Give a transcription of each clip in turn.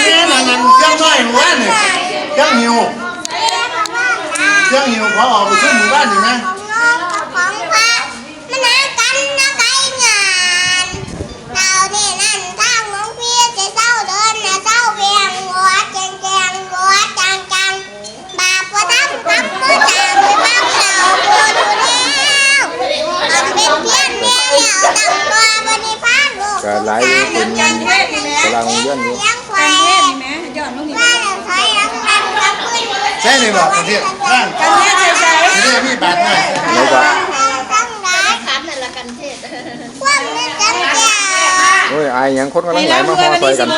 นี้นั่นเครื่องน้อยหัวนี่เครื่องหิวพอออกไปขึ้นหมู่บ้านอยู่นะของพระมันหากันนะไกลงานเราเนี่ยนั่นทางหลวงพี่จะเศร้าเดินนะเศร้าเวียงหัวแจงหัวจังบาปว่าทำกับมือจางไปบ้างเราปวดอยู่แล้วทำเป็นเพี้ยนเนี่ยแล้วตั้งตัวบริพารลูกสงสารน้ำยังท่านยังเลี้ยงควายว่าเราถอยหลังกันกับพื้นใช่เลยบอกกันที่บ้านกันที่ใช่ที่พี่บาดหน่อยไม่ก็ขันนั่นละกันเทศความนึกกันแก่โอ้ยไอ้ยังคนกำลังไหลมาห่อซอยกัน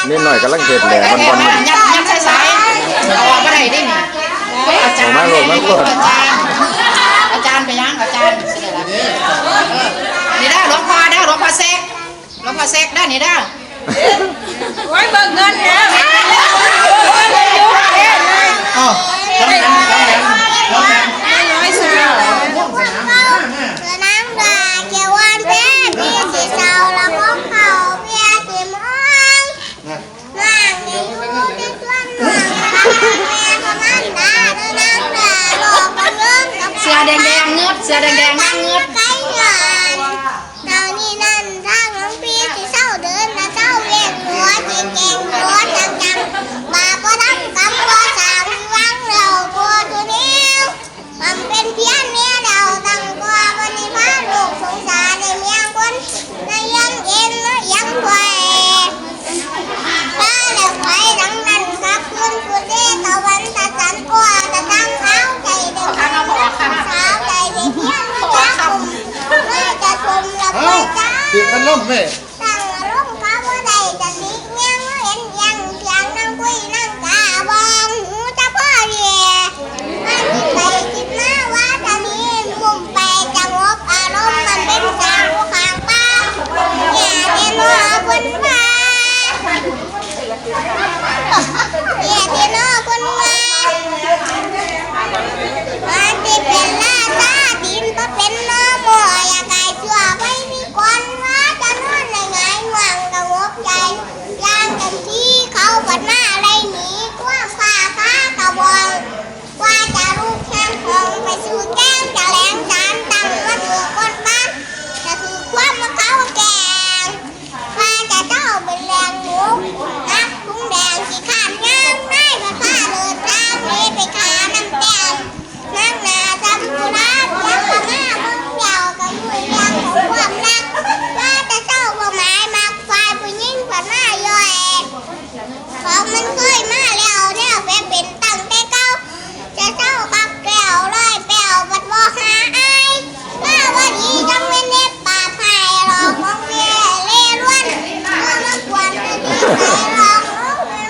นิดหน่อยกำลังเทศแหล่วันยัดใส่สายเอาออกมาไหนดิอาจารย์มาโหลดอาจารย์ไปยังอาจารย์นี่ได้หลวงพ่อเซกได้นี่ได้ไว้เบิกเงินนะอ๋อทำงานร้อยสาวเสือน้ำดาเกี่ยววันแพ้พี่สีเศร้าแล้วก็เขาเพียสีม่วงร่างในยูที่ส่วนหนึ่งแม่ก็นั่นดาเดินน้ำดาหลอกกันเรื่องกับเสือแดงเงือบนั่งเงือบไกลงานเรานี่นั่นทางหลวงพี่สีเศร้าเดินนะเศร้าเวียนหัวแจงหัวจังบาปทำกับพ่อสามวังเราปวดอยู่นิ้วมันเป็นเพี้ยนเนี่ยเราตั้งตัวบริพารลูกสงสารในเมียคนในยังเอ็นยังไฟถ้าเราไฟดังนั้นกับคุณผู้เจ้ตะวันตะสันกว่าตะตั้งเท้าใจเดิมเท้าใจเพี้ยนไม่จะคุมไม่จะคุมเราไปจ้าติดพัดลมไหมตั้งอารมณ์เขาว่าใดจะนิเงี้ยเห็นยังเพียงนั่งคุยนั่งกาบองหูจะพ่อเรียมันไปคิดมาว่าจะมีมุมไปจะงบอารมณ์มันเป็นสาวข้างป้าอย่าเห็นว่าคนว่าอย่าเห็นว่าคนว่ามันจะเป็นหน้าตาดินก็เป็นน้ำมัวอย่าไก่ชั่วไม่มีคนว่าจะนอนในไงหวังกระงบใจย่างกันที่เขาบัดหน้าอะไรหนีกว่าฟ้ากระบองว่าจะลูกแข้งคงไปสู่แก้งจะแหลงจานตั้งว่าถือคนบ้านจะถือความมาเขาแกงว่าจะเจ้าเป็นแรงหมูนักทุ่งแดงที่ขาดงามได้มาฆ่าเดินทางนี้ไปขาน้ำแดงนั่งนาจำกุราบยังมาหน้ามึงเดียวกับมือยังของความรักว่าจะเจ้าบ่หมายมักฝ่ายผู้หญิงผ่านหน้าย่อยของมันเคยมาแล้วเนี่ยเป็นตั้งแต่เก่าจะเจ้าปักแก้วร้อยแป้วบัดบ่หาอายว่าวันนี้จังไม่เน็บปากให้หรอกของแม่เล่ร่วนเมื่อมันควรจะดีใจหรอกน้องแม่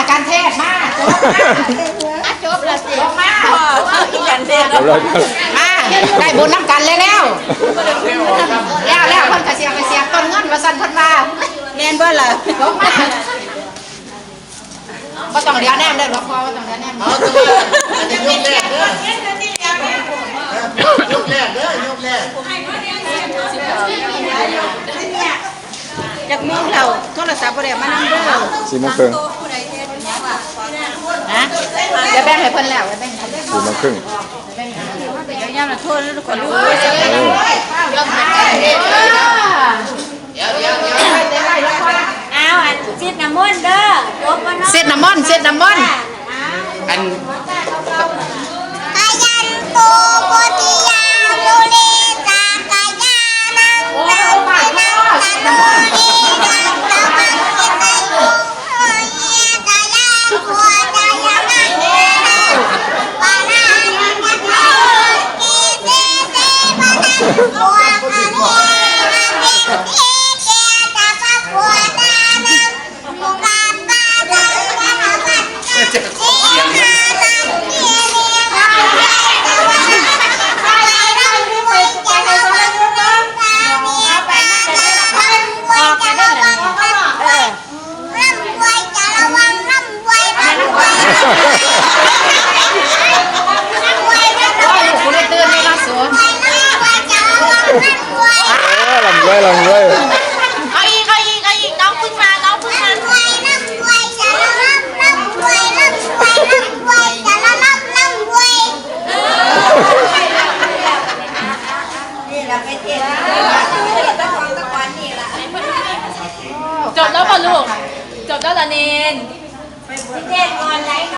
การเทศมาจบแล้วสิมาการเทศมาได้บุญน้ำกันแล้วเพิ่นกระเสียต้นเงินมาสั่นเพิ่นมาเรียนเบิ่ล่ะก็ต้องเรียนแนมได้หรอกพ่อก็ต้องเรียนแนมยกแรกจากมุ่งเราโทรศัพท์บ่ได้มานั่งเด้อ4 โมงครึ่งฮะจะแบ่งให้เพิ่นแล้วจะแบ่ง4 โมงครึ่งเดี๋ยวย่ำน่ะโทษแล้วก็รู้เอาอันเช็ดน้ำมนต์เด้อเช็ดน้ำมนต์อันอายันโตโกติยาโมเลจากายานังนังนังนังโมเลนังนังนังเกตายุเฮียจายาขัวจายานังปานานังนังกีเตเตปานังขัวคาเน นพี่เทศก่อนไหล